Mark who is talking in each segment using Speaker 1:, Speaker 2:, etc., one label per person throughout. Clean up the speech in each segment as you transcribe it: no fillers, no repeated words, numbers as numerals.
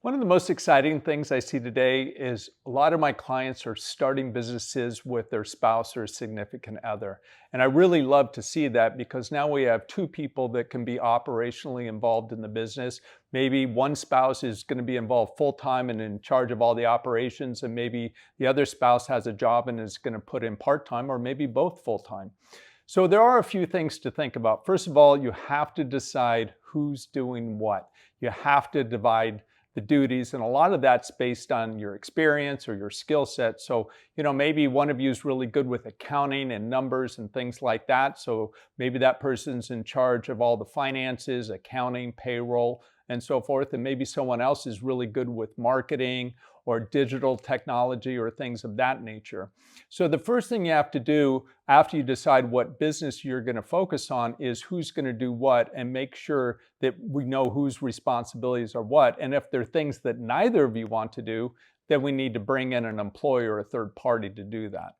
Speaker 1: One of the most exciting things I see today is a lot of my clients are starting businesses with their spouse or significant other. And I really love to see that because now we have two people that can be operationally involved in the business. Maybe one spouse is going to be involved full time and in charge of all the operations, and maybe the other spouse has a job and is going to put in part time, or maybe both full time. So there are a few things to think about. First of all, you have to decide who's doing what. You have to divide the duties, and a lot of that's based on your experience or your skill set. So, maybe one of you is really good with accounting and numbers and things like that. So maybe that person's in charge of all the finances, accounting, payroll, and so forth. And maybe someone else is really good with marketing or digital technology or things of that nature. So the first thing you have to do after you decide what business you're going to focus on is who's going to do what, and make sure that we know whose responsibilities are what. And if there are things that neither of you want to do, then we need to bring in an employee or a third party to do that.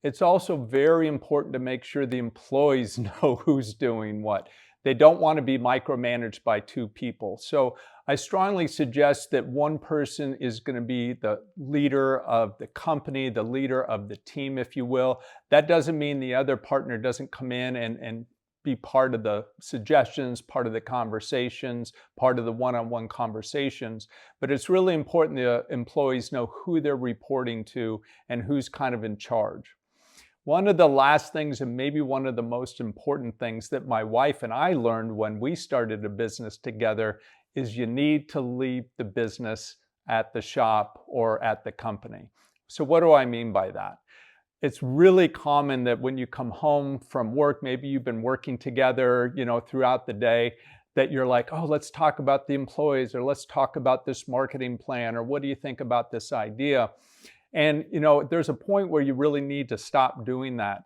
Speaker 1: It's also very important to make sure the employees know who's doing what. They don't want to be micromanaged by two people. So I strongly suggest that one person is going to be the leader of the company, the leader of the team, if you will. That doesn't mean the other partner doesn't come in and be part of the suggestions, part of the conversations, part of the one-on-one conversations. But it's really important the employees know who they're reporting to and who's kind of in charge. One of the last things, and maybe one of the most important things that my wife and I learned when we started a business together, is you need to leave the business at the shop or at the company. So what do I mean by that? It's really common that when you come home from work, maybe you've been working together, throughout the day, that you're like, oh, let's talk about the employees, or let's talk about this marketing plan, or what do you think about this idea? And there's a point where you really need to stop doing that.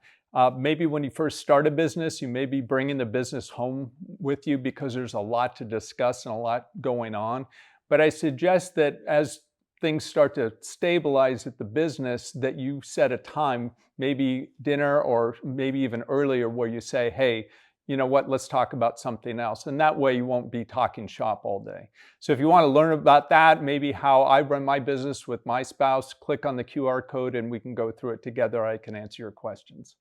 Speaker 1: Maybe when you first start a business, you may be bringing the business home with you because there's a lot to discuss and a lot going on. But I suggest that as things start to stabilize at the business, that you set a time, maybe dinner or maybe even earlier, where you say, hey, you know what, let's talk about something else. And that way you won't be talking shop all day. So if you want to learn about that, maybe how I run my business with my spouse, click on the QR code and we can go through it together. I can answer your questions.